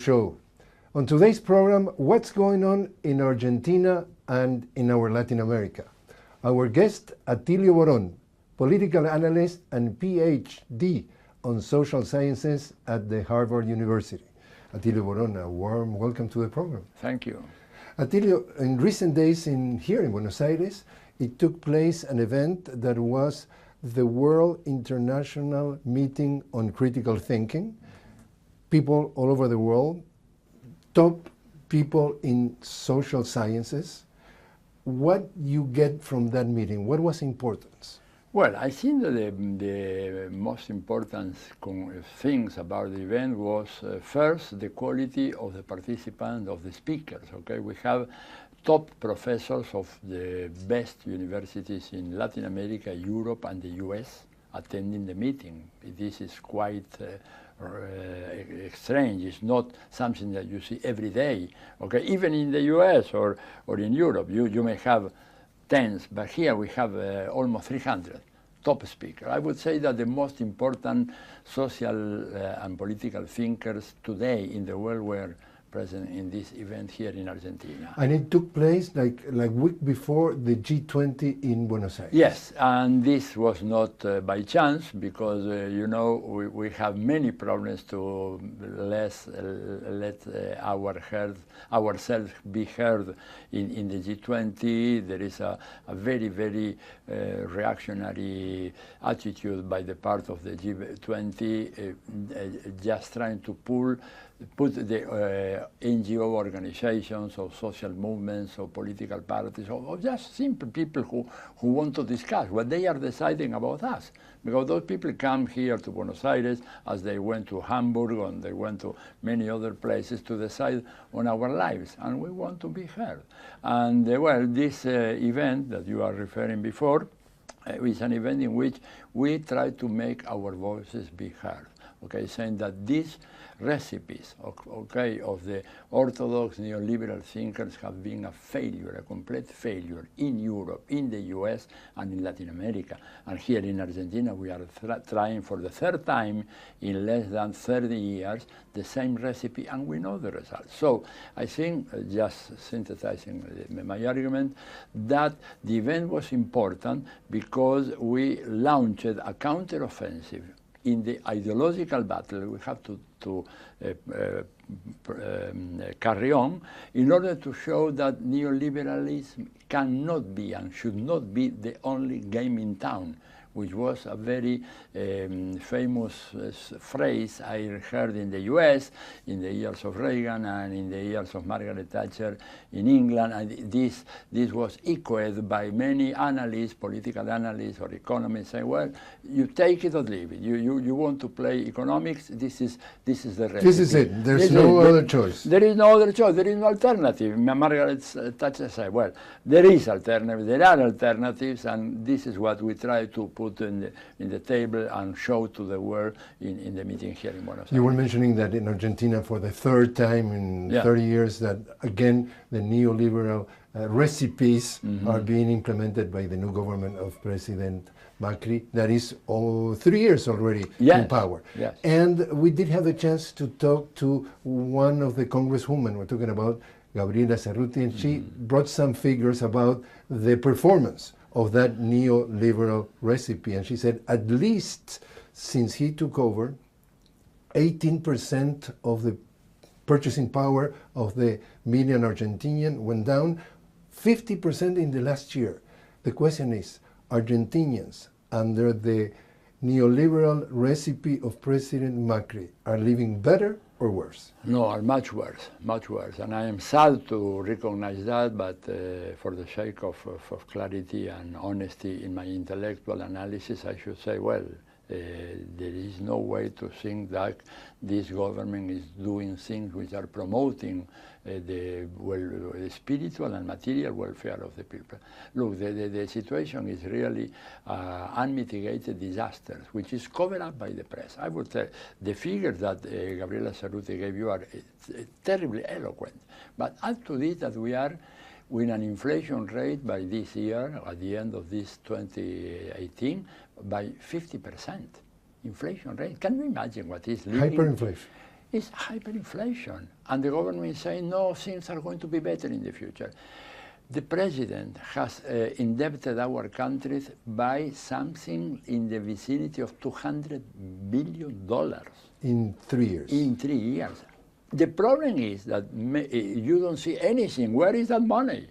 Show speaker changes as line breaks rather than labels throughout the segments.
show. On today's program, what's going on in Argentina and in our Latin America? Our guest, Atilio Borón, political analyst and PhD on social sciences at the Harvard University. Atilio Borón, a warm welcome to the program.
Thank you.
Atilio, in recent days here in Buenos Aires, it took place an event that was the World International Meeting on Critical Thinking. People all over the world, top people in social sciences. What you get from that meeting? What was important?
Well, I think that the most important things about the event was first the quality of the participants, of the speakers. Okay, we have top professors of the best universities in Latin America, Europe, and the U.S. attending the meeting. This is quite strange. It's not something that you see every day. Okay, even in the U.S. or in Europe, you may have tens, but here we have almost 300 top speakers. I would say that the most important social and political thinkers today in the world were present in this event here in Argentina.
And it took place like week before the G20 in Buenos Aires.
Yes, and this was not by chance because you know we have many problems to let ourselves be heard in the G20. There is a very, very reactionary attitude by the part of the G20, just trying to put the NGO organizations or social movements or political parties or just simple people who want to discuss what they are deciding about us. Because those people come here to Buenos Aires as they went to Hamburg and they went to many other places to decide on our lives, and we want to be heard. And well, this event that you are referring before is an event in which we try to make our voices be heard. Okay, saying that these recipes, okay, of the orthodox neoliberal thinkers have been a failure, a complete failure in Europe, in the US, and in Latin America. And here in Argentina, we are trying for the third time in less than 30 years the same recipe, and we know the results. So I think, just synthesizing my argument, that the event was important because we launched a counteroffensive in the ideological battle we have to carry on in order to show that neoliberalism cannot be and should not be the only game in town, which was a very famous phrase I heard in the US in the years of Reagan and in the years of Margaret Thatcher in England. And this was echoed by many analysts, political analysts or economists, saying, well, you take it or leave it. You want to play economics, this is the recipe.
This is it. There's no other choice.
There is no other choice. There is no alternative. Margaret Thatcher said, well, there is alternative. There are alternatives, and this is what we try to put in the table and show to the world in the meeting here in Buenos Aires.
You were mentioning that in Argentina for the third time in 30 years that again the neoliberal recipes are being implemented by the new government of President Macri, that is 3 years already in power.
Yes.
And we did have the chance to talk to one of the congresswomen, we're talking about Gabriela Cerruti, and she brought some figures about the performance of that neoliberal recipe. And she said, at least since he took over, 18% of the purchasing power of the median Argentinian went down, 50% in the last year. The question is, Argentinians under the neoliberal recipe of President Macri are living better or worse?
No, are much worse, much worse. And I am sad to recognize that, but for the sake of clarity and honesty in my intellectual analysis, I should say, well, there is no way to think that this government is doing things which are promoting the spiritual and material welfare of the people. Look, the situation is really unmitigated disaster, which is covered up by the press. I would say the figures that Gabriela Cerruti gave you are terribly eloquent. But add to this that we are with an inflation rate by this year, at the end of this 2018, by 50%. Inflation rate. Can you imagine what is living?
Hyperinflation.
is hyperinflation. And the government is saying, no, things are going to be better in the future. The president has indebted our countries by something in the vicinity of $200 billion.
In 3 years.
In 3 years. The problem is that you don't see anything. Where is that money?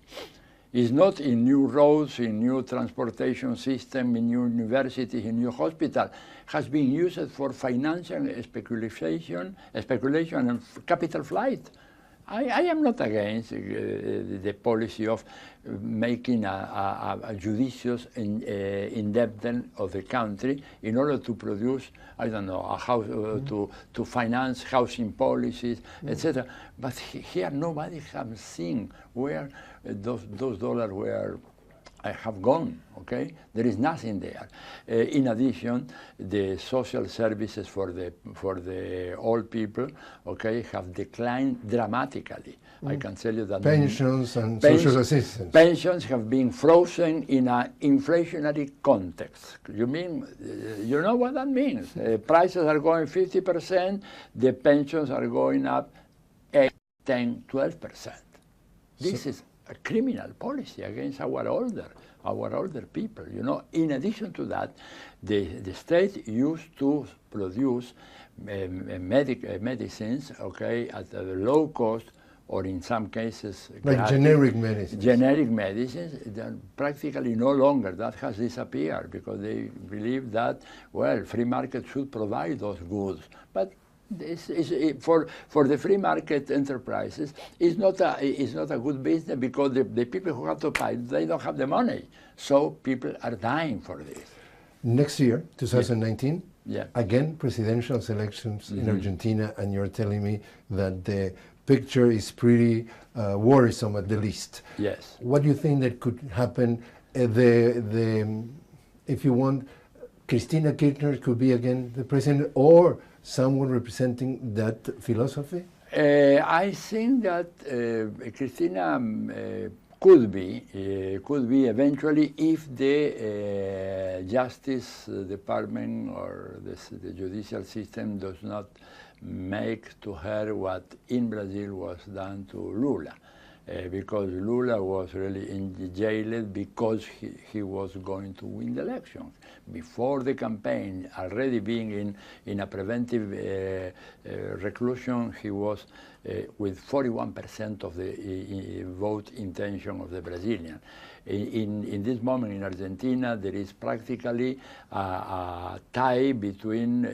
It's not in new roads, in new transportation system, in new universities, in new hospital. Has been used for financial speculation and capital flight. I am not against the policy of making a judicious indebtedness of the country in order to produce, I don't know, a house, to finance housing policies, etc. But here nobody has seen where those dollars were have gone, okay? There is nothing there. In addition, the social services for the old people, okay, have declined dramatically. I can tell you that
pensions and social assistance.
Pensions have been frozen in an inflationary context. You mean, you know what that means? Prices are going 50%, the pensions are going up 8, 10, 12%. This is a criminal policy against our older people. You know, in addition to that, the state used to produce medicines, okay, at a low cost, or in some cases
like
gratis,
generic medicines.
Generic medicines, practically no longer. That has disappeared because they believe that, well, free market should provide those goods. But this is for the free market enterprises, it's not a good business because the people who have to pay, they don't have the money. So people are dying for this.
Next year, 2019,
yeah.
Again, presidential elections in Argentina, and you're telling me that the picture is pretty worrisome at the least.
Yes.
What do you think that could happen? If you want, Cristina Kirchner could be again the president, or someone representing that philosophy?
I think that Cristina could be eventually if the Justice Department or the judicial system does not make to her what in Brazil was done to Lula. Because Lula was really jailed because he was going to win the election. Before the campaign, already being in a preventive reclusion, he was with 41% of the vote intention of the Brazilian. In this moment in Argentina, there is practically a tie between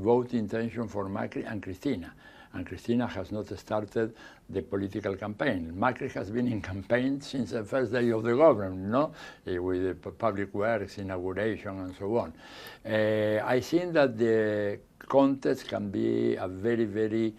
vote intention for Macri and Cristina. And Cristina has not started the political campaign. Macri has been in campaign since the first day of the government, no? With the public works, inauguration, and so on. I think that the contest can be a very, very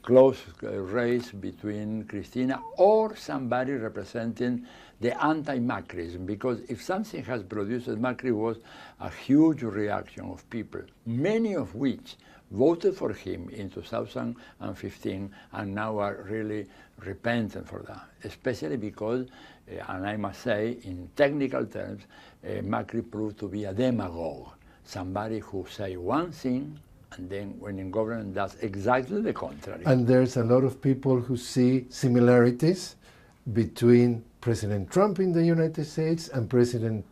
close race between Cristina or somebody representing the anti-Macrism, because if something has produced Macri was a huge reaction of people, many of which voted for him in 2015 and now are really repentant for that, especially because, and I must say, in technical terms, Macri proved to be a demagogue, somebody who say one thing and then when in government does exactly the contrary.
And there's a lot of people who see similarities between President Trump in the United States and President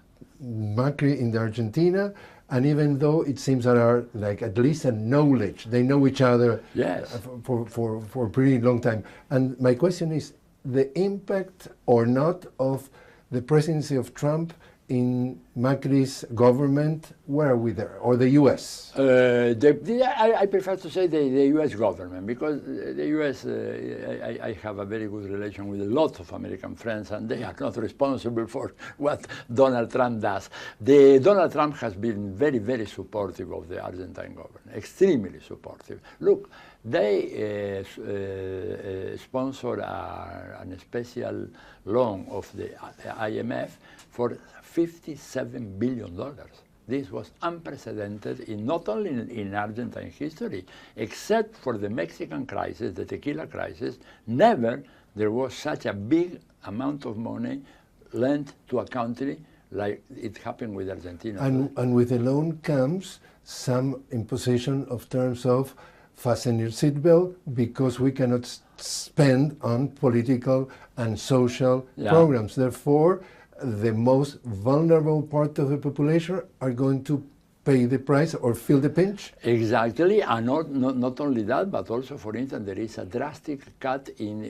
Macri in the Argentina. And even though it seems that are like at least a knowledge, they know each other
yes.
for a pretty long time. And my question is the impact or not of the presidency of Trump in Macri's government. Where are we there? Or the U.S.?
I prefer to say the U.S. government, because the U.S., I have a very good relation with a lot of American friends, and they are not responsible for what Donald Trump does. Donald Trump has been very, very supportive of the Argentine government, extremely supportive. Look, they sponsor a special loan of the IMF for $57 billion. This was unprecedented in not only in Argentine history, except for the Mexican crisis, the tequila crisis. Never there was such a big amount of money lent to a country like it happened with Argentina.
And with the loan comes some imposition of terms of fasten your seatbelt because we cannot spend on political and social programs. Therefore, the most vulnerable part of the population are going to pay the price or feel the pinch?
Exactly, and not only that, but also, for instance, there is a drastic cut in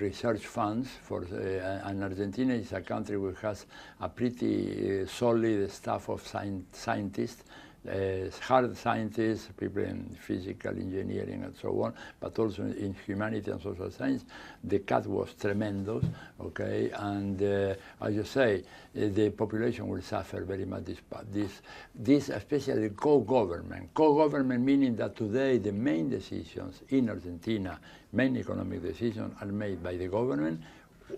research funds for, and Argentina is a country which has a pretty solid staff of scientists, hard scientists, people in physical engineering and so on, but also in humanity and social science. The cut was tremendous, okay, and as you say, the population will suffer very much this especially co-government. Co-government meaning that today the main decisions in Argentina, main economic decisions are made by the government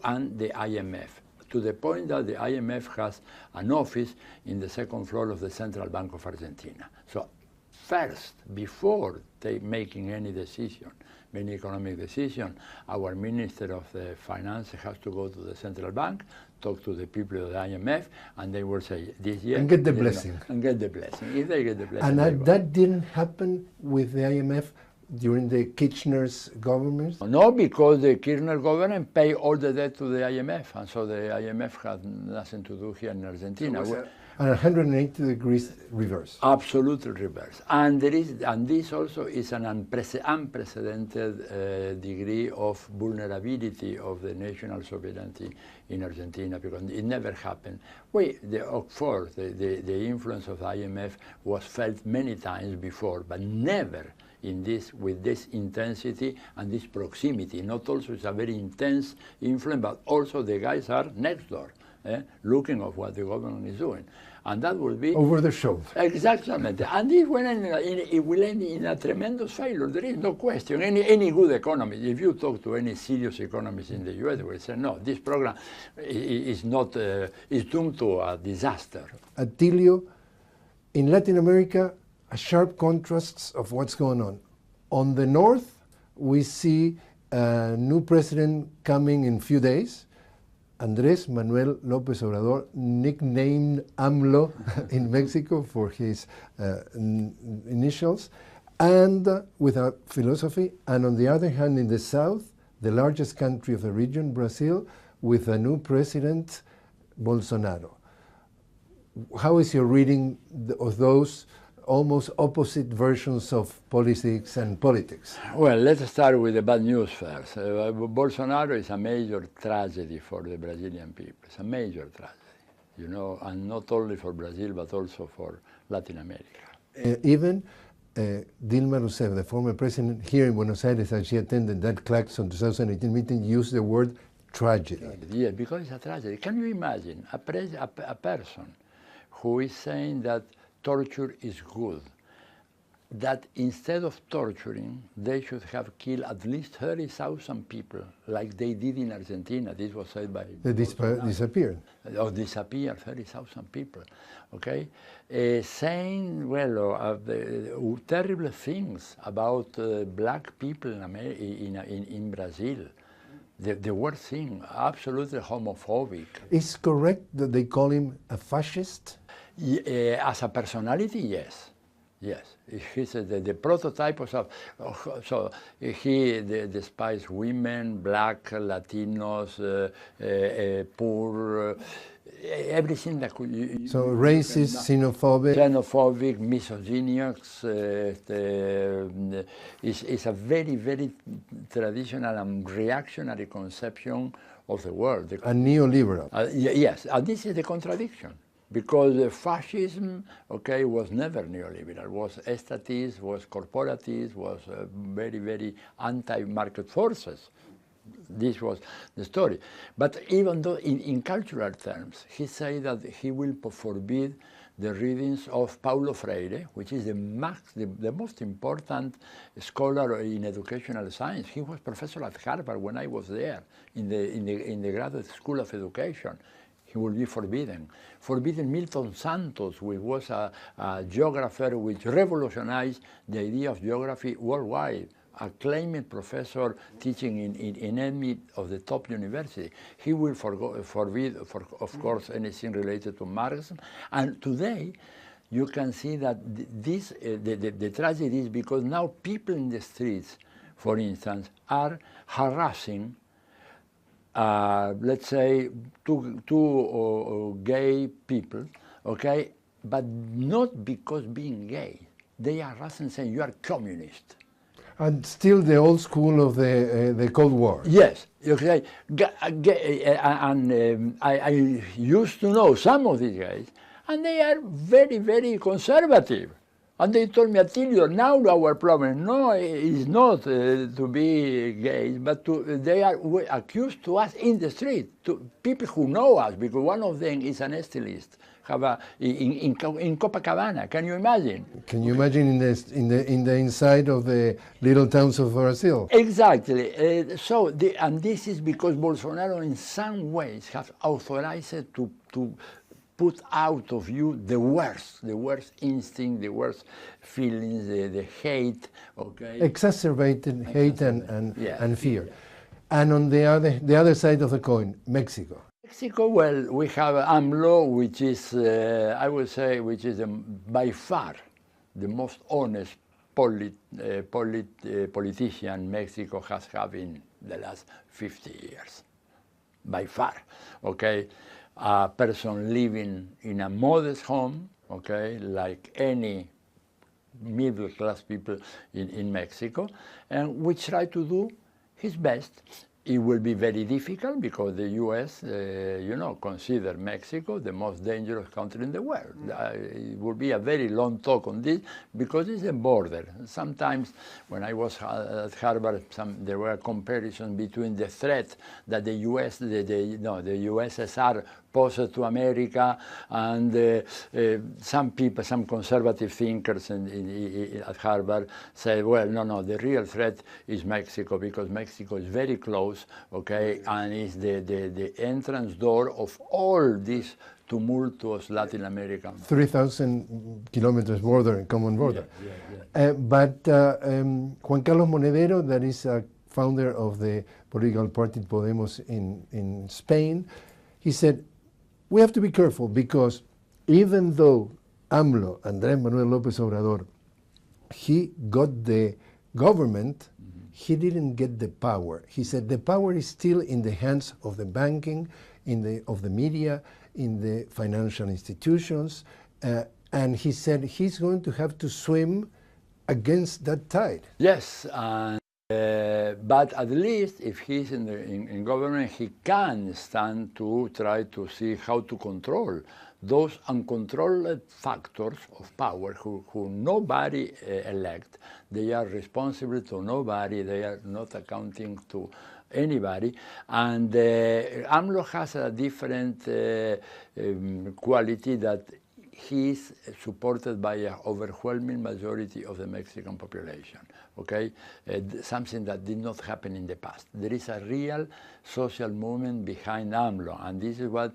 and the IMF, to the point that the IMF has an office in the second floor of the Central Bank of Argentina. So first, before they making any decision, any economic decision, our Minister of the Finance has to go to the Central Bank, talk to the people of the IMF, and they will say, this year...
And get the blessing.
And get the blessing. If they get the blessing...
And that didn't happen with the IMF during the Kirchner's government?
No, because the Kirchner government paid all the debt to the IMF, and so the IMF had nothing to do here in Argentina.
So an 180 degrees reverse.
Absolutely reverse. And this also is an unprecedented degree of vulnerability of the national sovereignty in Argentina, because it never happened. Of course, the influence of the IMF was felt many times before, but never with this intensity and this proximity. Not also it's a very intense influence, but also the guys are next door, looking at what the government is doing. And that will be...
over the shoulder.
Exactly. And it will end in a tremendous failure. There is no question. Any good economist, if you talk to any serious economist in the US, they will say, no, this program is doomed to a disaster.
Atilio, in Latin America, a sharp contrast of what's going on. On the north, we see a new president coming in few days, Andrés Manuel López Obrador, nicknamed AMLO in Mexico for his initials, and without philosophy. And on the other hand, in the south, the largest country of the region, Brazil, with a new president, Bolsonaro. How is your reading of those almost opposite versions of politics and politics? Well,
let's start with the bad news first. Bolsonaro is a major tragedy for the Brazilian people. It's a major tragedy, you know, and not only for Brazil, but also for Latin America.
Even Dilma Rousseff, the former president here in Buenos Aires, as she attended that Claxon 2018 meeting, used the word tragedy.
Yeah, because it's a tragedy. Can you imagine a person who is saying that torture is good, that instead of torturing, they should have killed at least 30,000 people, like they did in Argentina. This was said by...
They disappeared.
Or disappeared, 30,000 people, okay? Saying, well, terrible things about black people in Brazil. The worst thing, absolutely homophobic.
Is correct that they call him a fascist?
As a personality, yes. Yes, he's the prototype of, so he despises women, black, Latinos, poor, everything that could...
So racist, xenophobic?
Xenophobic, misogynist, is a very, very traditional and reactionary conception of the world.
A neoliberal.
Yes, and this is the contradiction. Because fascism, okay, was never neoliberal, was estatist, was corporatist, was very, very anti-market forces. This was the story. But even though in cultural terms, he said that he will forbid the readings of Paulo Freire, which is the most important scholar in educational science. He was professor at Harvard when I was there in the Graduate School of Education. He will be forbidden. Forbidden Milton Santos, which was a geographer which revolutionized the idea of geography worldwide, acclaimed professor teaching in any of the top university. He will forbid, of course, anything related to Marxism. And today, you can see that the tragedy is because now people in the streets, for instance, are harassing, let's say, two gay people, okay, but not because being gay. They are harassing, saying you are communist.
And still the old school of the Cold War.
Yes, okay. I used to know some of these guys, and they are very, very conservative. And they told me, Atilio, now our problem is not to be gays, but they are accused to us in the street, to people who know us, because one of them is an stylist. In Copacabana, can you imagine?
Can you imagine in the inside of the little towns of Brazil?
Exactly. And this is because Bolsonaro in some ways has authorized to put out of you the worst instinct, the worst feelings, the hate, okay?
Exacerbated hate and fear. And on the other side of the coin, Mexico.
Mexico, well, we have AMLO, which is, I would say, which is by far the most honest politician Mexico has had in the last 50 years, by far, okay? A person living in a modest home, okay, like any middle-class people in Mexico, and we try to do his best. It will be very difficult because the U.S., consider Mexico the most dangerous country in the world. It will be a very long talk on this because it's a border. Sometimes when I was at Harvard, there were comparisons between the threat that the USSR posed to America, and some people, some conservative thinkers at Harvard said, well, no, the real threat is Mexico, because Mexico is very close, okay, and is the entrance door of all this tumultuous Latin American.
3,000 kilometers border, common border.
Yeah.
But Juan Carlos Monedero, that is a founder of the political party Podemos in Spain, he said, we have to be careful because even though AMLO, Andrés Manuel López Obrador, he got the government, he didn't get the power. He said the power is still in the hands of the banking, of the media, in the financial institutions, and he said he's going to have to swim against that tide.
Yes, but at least if he's in government, he can stand to try to see how to control those uncontrolled factors of power who nobody elect. They are responsible to nobody. They are not accounting to anybody. And AMLO has a different quality, that he is supported by an overwhelming majority of the Mexican population, okay? Something that did not happen in the past. There is a real social movement behind AMLO, and this is what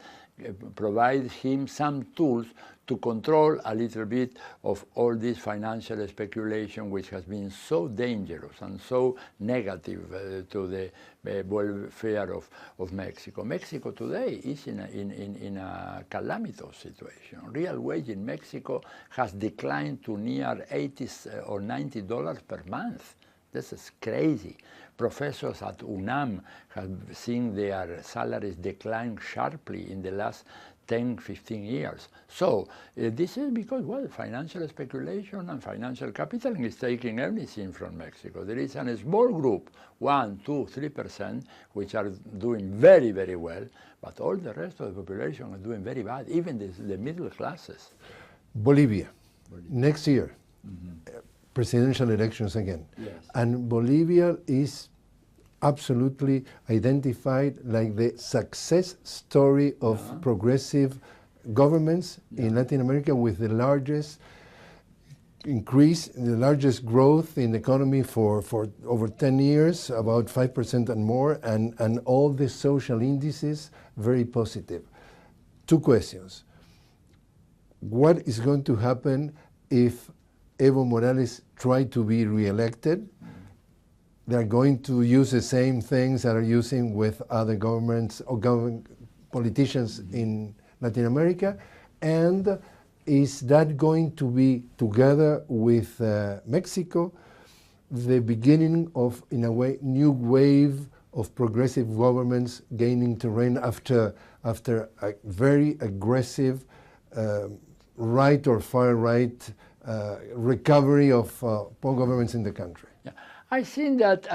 provides him some tools to control a little bit of all this financial speculation, which has been so dangerous and so negative to the welfare of Mexico. Mexico today is in a calamitous situation. Real wage in Mexico has declined to near $80 or $90 per month. This is crazy. Professors at UNAM have seen their salaries decline sharply in the last 10, 15 years. So this is because, well, financial speculation and financial capital is taking everything from Mexico. There is a small group, 1, 2, 3%, which are doing very, very well, but all the rest of the population is doing very bad, even the middle classes.
Bolivia, next year. Presidential elections again.
Yes.
And Bolivia is absolutely identified like the success story of progressive governments in Latin America, with the largest increase, the largest growth in the economy for over 10 years, about 5% and more, and all the social indices very positive. Two questions. What is going to happen if Evo Morales try to be re-elected? They're going to use the same things that are using with other governments or politicians in Latin America. And is that going to be, together with Mexico, the beginning of, in a way, new wave of progressive governments gaining terrain after a very aggressive right or far right recovery of poor governments in the country?
Yeah. I think that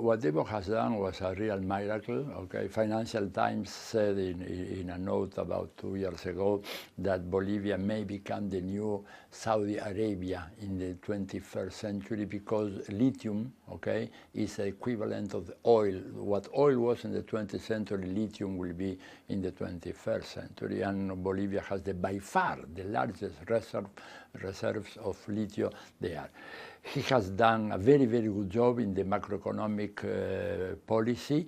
what Evo has done was a real miracle. Okay, Financial Times said in a note about 2 years ago that Bolivia may become the new Saudi Arabia in the 21st century because lithium, okay, is the equivalent of the oil. What oil was in the 20th century, lithium will be in the 21st century, and Bolivia has by far the largest reserves of lithium there. He has done a very, very good job in the macroeconomic policy,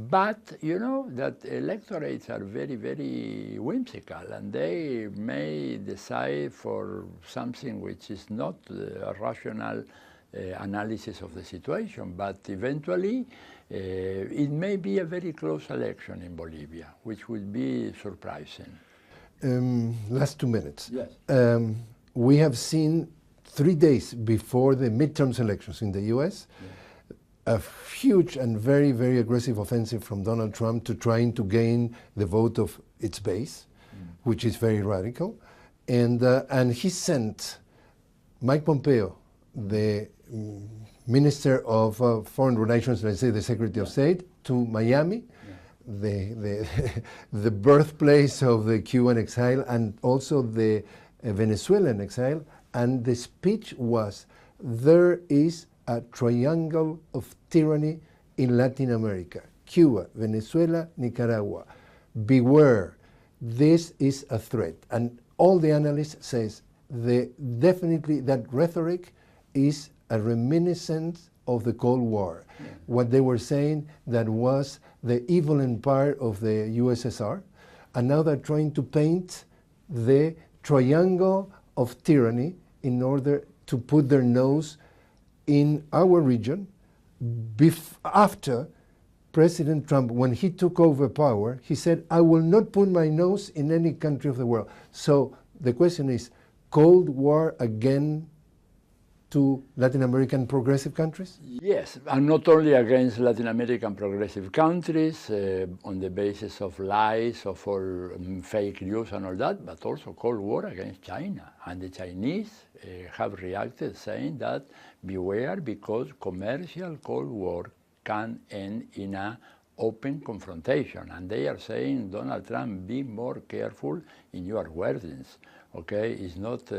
but you know that electorates are very, very whimsical, and they may decide for something which is not a rational analysis of the situation, but eventually it may be a very close election in Bolivia, which would be surprising.
Last 2 minutes.
Yes.
We have seen 3 days before the midterms elections in the US, a huge and very, very aggressive offensive from Donald Trump to trying to gain the vote of its base, which is very radical. And he sent Mike Pompeo, the Minister of Foreign Relations, let's say the Secretary of State, to Miami, the birthplace of the Cuban exile and also the Venezuelan exile. And the speech was, there is a triangle of tyranny in Latin America: Cuba, Venezuela, Nicaragua. Beware, this is a threat. And all the analysts says definitely that rhetoric is a reminiscence of the Cold War. Yeah. What they were saying, that was the evil empire of the USSR, and now they're trying to paint the triangle of tyranny in order to put their nose in our region. After President Trump, when he took over power, he said, I will not put my nose in any country of the world. So the question is, Cold War again to Latin American progressive countries?
Yes, and not only against Latin American progressive countries on the basis of lies, of all fake news and all that, but also Cold War against China. And the Chinese have reacted saying that beware, because commercial Cold War can end in an open confrontation. And they are saying, Donald Trump, be more careful in your wordings. Okay, it's not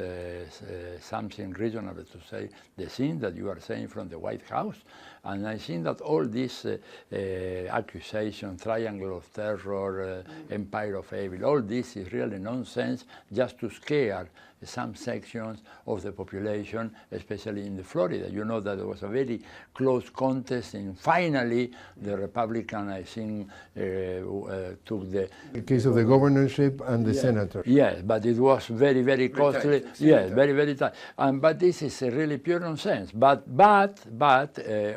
something reasonable to say the thing that you are saying from the White House. And I think that all these accusations, triangle of terror, empire of evil, all this is really nonsense, just to scare some sections of the population, especially in Florida. You know that there was a very close contest, and finally the Republican, I think, took the
case of the governorship and the senator.
Yes, but it was very, very costly. Yes, very, very tight. But this is really pure nonsense. But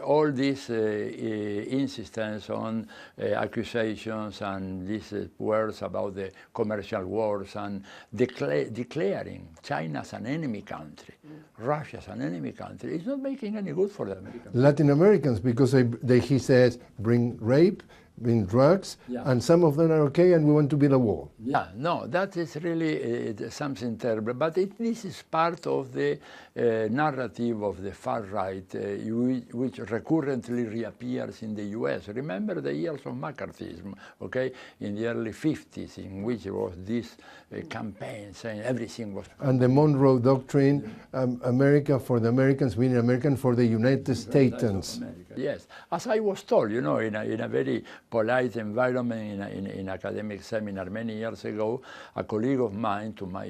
all this insistence on accusations and these words about the commercial wars and declaring China as an enemy country, Russia as an enemy country, it's not making any good for the Americans.
Latin Americans, because he says, bring rape, bring drugs, and some of them are okay, and we want to build a wall.
Yeah, no, that is really something terrible. But this is part of the narrative of the far right, which recurrently reappears in the US. Remember the years of McCarthyism, okay, in the early 50s, in which there was this campaign saying everything was...
And the Monroe Doctrine, America for the Americans, meaning American for the United States.
Yes, as I was told, you know, in a very polite environment in academic seminar many years ago, a colleague of mine, to my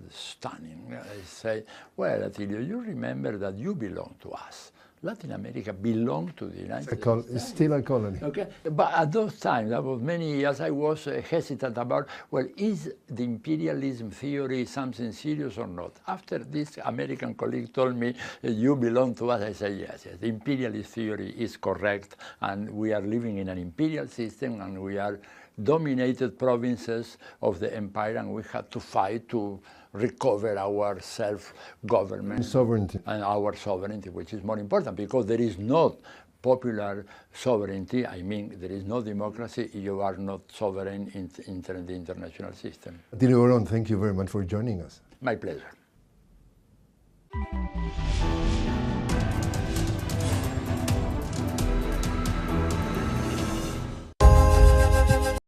stunning, said, well, Atilio, you remember that you belong to us. Latin America belonged to the United States.
It's still a colony.
Okay, but at those times, that was many years, I was hesitant about, well, is the imperialism theory something serious or not? After this American colleague told me, you belong to us, I said, yes, the imperialist theory is correct, and we are living in an imperial system, and we are dominated provinces of the empire, and we had to fight to recover our self-government.
Sovereignty.
And our sovereignty, which is more important, because there is not popular sovereignty. I mean, there is no democracy. You are not sovereign in the international system.
Atilio Borón, thank you very much for joining us.
My pleasure.